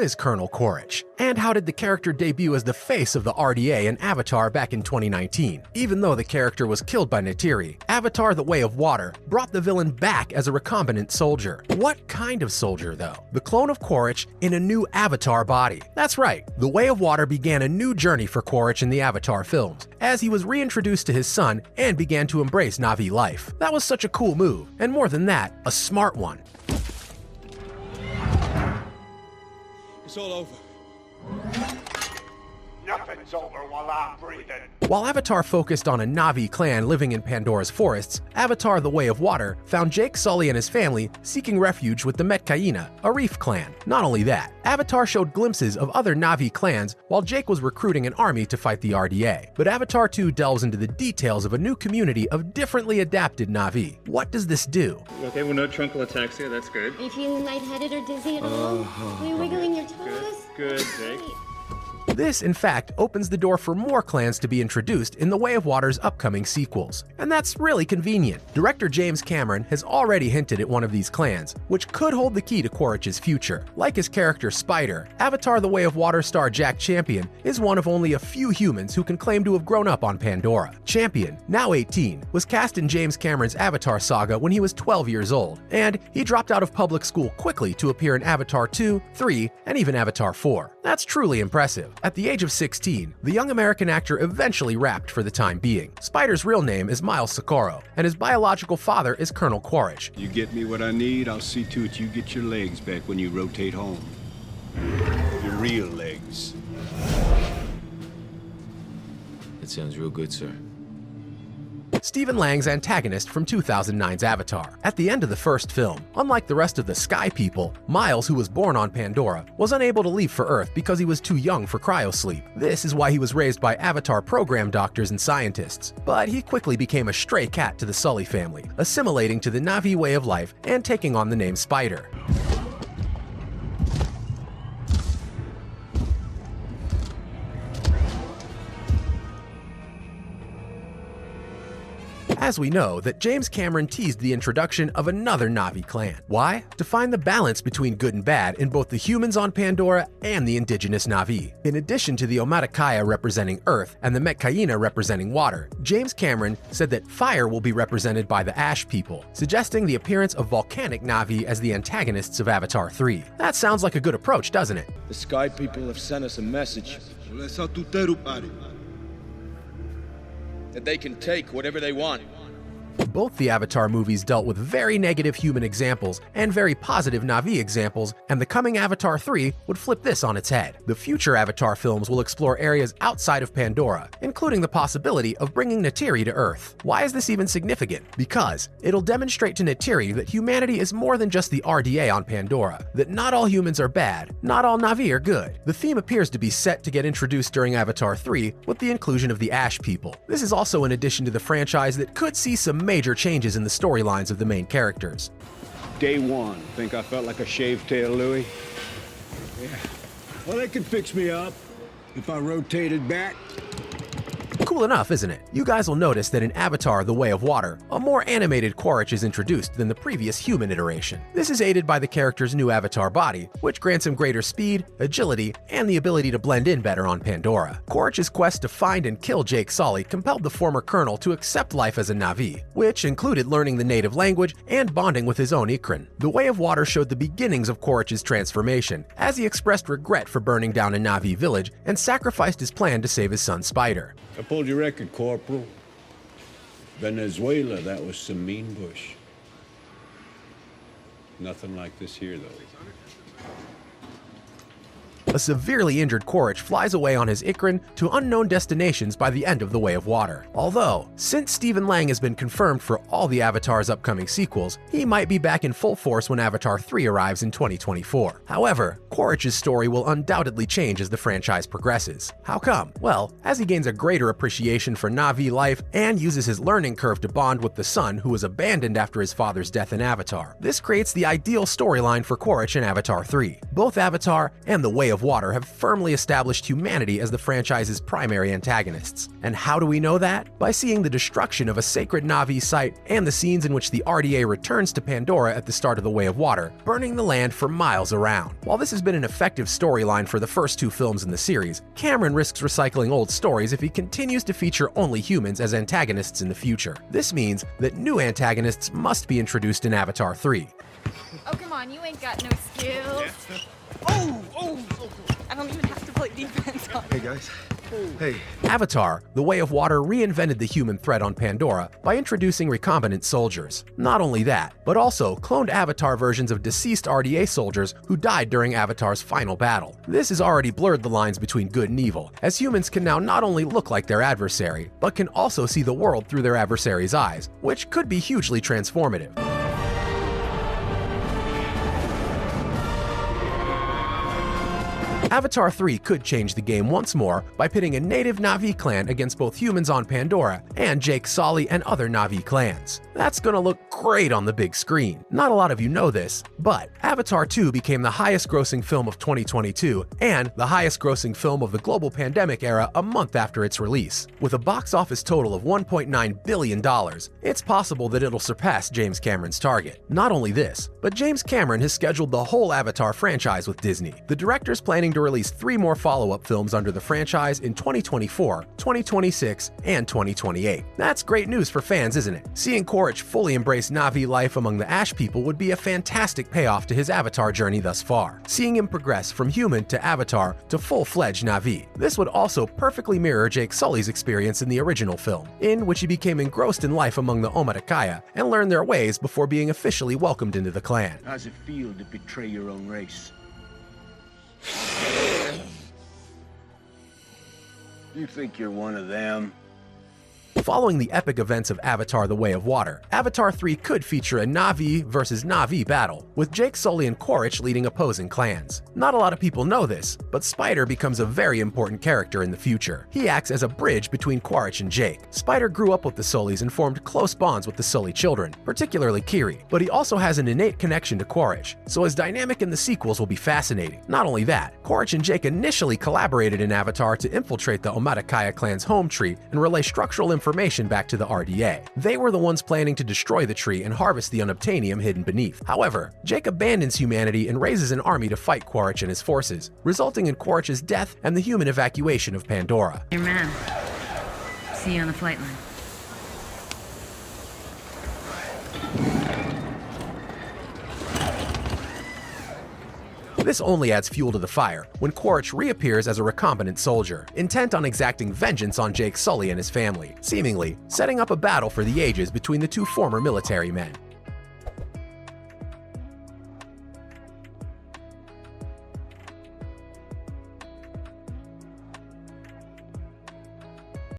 is Colonel Quaritch? And how did the character debut as the face of the RDA in Avatar back in 2019? Even though the character was killed by Neytiri, Avatar: The Way of Water brought the villain back as a recombinant soldier. What kind of soldier, though? The clone of Quaritch in a new Avatar body. That's right, The Way of Water began a new journey for Quaritch in the Avatar films, as he was reintroduced to his son and began to embrace Na'vi life. That was such a cool move, and more than that, a smart one. It's all over. Nothing's over while I'm breathing. While Avatar focused on a Na'vi clan living in Pandora's forests, Avatar: The Way of Water found Jake Sully and his family seeking refuge with the Metkaina, a reef clan. Not only that, Avatar showed glimpses of other Na'vi clans while Jake was recruiting an army to fight the RDA. But Avatar 2 delves into the details of a new community of differently adapted Na'vi. What does this do? Okay, well, no truncal attacks here, that's good. Are you feeling lightheaded or dizzy at all? Are you wiggling your toes? Good, Jake. This, in fact, opens the door for more clans to be introduced in The Way of Water's upcoming sequels. And that's really convenient. Director James Cameron has already hinted at one of these clans, which could hold the key to Quaritch's future. Like his character Spider, Avatar: The Way of Water star Jack Champion is one of only a few humans who can claim to have grown up on Pandora. Champion, now 18, was cast in James Cameron's Avatar saga when he was 12 years old, and he dropped out of public school quickly to appear in Avatar 2, 3, and even Avatar 4. That's truly impressive. At the age of 16, the young American actor eventually rapped for the time being. Spider's real name is Miles Socorro, and his biological father is Colonel Quaritch. You get me what I need, I'll see to it you get your legs back when you rotate home. Your real legs. That sounds real good, sir. Stephen Lang's antagonist from 2009's Avatar. At the end of the first film, unlike the rest of the Sky People, Miles, who was born on Pandora, was unable to leave for Earth because he was too young for cryosleep. This is why he was raised by Avatar program doctors and scientists. But he quickly became a stray cat to the Sully family, assimilating to the Na'vi way of life and taking on the name Spider. As we know, that James Cameron teased the introduction of another Na'vi clan. Why? To find the balance between good and bad in both the humans on Pandora and the indigenous Na'vi. In addition to the Omaticaya representing Earth and the Metkaina representing water, James Cameron said that fire will be represented by the Ash People, suggesting the appearance of volcanic Na'vi as the antagonists of Avatar 3. That sounds like a good approach, doesn't it? The Sky People have sent us a message. That they can take whatever they want. Both the Avatar movies dealt with very negative human examples and very positive Na'vi examples, and the coming Avatar 3 would flip this on its head. The future Avatar films will explore areas outside of Pandora, including the possibility of bringing Neytiri to Earth. Why is this even significant? Because it'll demonstrate to Neytiri that humanity is more than just the RDA on Pandora, that not all humans are bad, not all Na'vi are good. The theme appears to be set to get introduced during Avatar 3 with the inclusion of the Ash People. This is also an addition to the franchise that could see some major changes in the storylines of the main characters. Day one, think I felt like a shaved tail, Louis? Yeah. Well, they could fix me up if I rotated back. Cool enough, isn't it? You guys will notice that in Avatar: The Way of Water, a more animated Quaritch is introduced than the previous human iteration. This is aided by the character's new Avatar body, which grants him greater speed, agility, and the ability to blend in better on Pandora. Quaritch's quest to find and kill Jake Sully compelled the former colonel to accept life as a Na'vi, which included learning the native language and bonding with his own Ikrin. The Way of Water showed the beginnings of Quaritch's transformation, as he expressed regret for burning down a Na'vi village and sacrificed his plan to save his son Spider. I pulled your record, Corporal. Venezuela, that was some mean bush. Nothing like this here, though. A severely injured Quaritch flies away on his Ikrin to unknown destinations by the end of The Way of Water. Although, since Stephen Lang has been confirmed for all the Avatar's upcoming sequels, he might be back in full force when Avatar 3 arrives in 2024. However, Quaritch's story will undoubtedly change as the franchise progresses. How come? Well, as he gains a greater appreciation for Na'vi life and uses his learning curve to bond with the son who was abandoned after his father's death in Avatar. This creates the ideal storyline for Quaritch in Avatar 3. Both Avatar and The Way of of Water have firmly established humanity as the franchise's primary antagonists. And how do we know that? By seeing the destruction of a sacred Na'vi site and the scenes in which the RDA returns to Pandora at the start of The Way of Water, burning the land for miles around. While this has been an effective storyline for the first 2 films in the series, Cameron risks recycling old stories if he continues to feature only humans as antagonists in the future. This means that new antagonists must be introduced in Avatar 3. Oh, come on, you ain't got no skills. I don't even have to play defense on Hey, guys. Hey. Avatar, The Way of Water reinvented the human threat on Pandora by introducing recombinant soldiers. Not only that, but also cloned Avatar versions of deceased RDA soldiers who died during Avatar's final battle. This has already blurred the lines between good and evil, as humans can now not only look like their adversary, but can also see the world through their adversary's eyes, which could be hugely transformative. Avatar 3 could change the game once more by pitting a native Na'vi clan against both humans on Pandora and Jake Sully and other Na'vi clans. That's gonna look great on the big screen. Not a lot of you know this, but Avatar 2 became the highest grossing film of 2022 and the highest grossing film of the global pandemic era a month after its release. With a box office total of $1.9 billion, it's possible that it'll surpass James Cameron's target. Not only this, but James Cameron has scheduled the whole Avatar franchise with Disney. The director's planning to release 3 more follow-up films under the franchise in 2024, 2026, and 2028. That's great news for fans, isn't it? Seeing Quaritch fully embrace Na'vi life among the Ash people would be a fantastic payoff to his Avatar journey thus far, seeing him progress from human to Avatar to full-fledged Na'vi. This would also perfectly mirror Jake Sully's experience in the original film, in which he became engrossed in life among the Omaticaya and learned their ways before being officially welcomed into the clan. How's it feel to betray your own race? You think you're one of them? Following the epic events of Avatar: The Way of Water, Avatar 3 could feature a Na'vi versus Na'vi battle, with Jake Sully and Quaritch leading opposing clans. Not a lot of people know this, but Spider becomes a very important character in the future. He acts as a bridge between Quaritch and Jake. Spider grew up with the Sullys and formed close bonds with the Sully children, particularly Kiri, but he also has an innate connection to Quaritch, so his dynamic in the sequels will be fascinating. Not only that, Quaritch and Jake initially collaborated in Avatar to infiltrate the Omaticaya clan's home tree and relay structural information back to the RDA. They were the ones planning to destroy the tree and harvest the unobtainium hidden beneath. However, Jake abandons humanity and raises an army to fight Quaritch and his forces, resulting in Quaritch's death and the human evacuation of Pandora. Your man. See you on the flight line. This only adds fuel to the fire when Quaritch reappears as a recombinant soldier, intent on exacting vengeance on Jake Sully and his family, seemingly setting up a battle for the ages between the 2 former military men.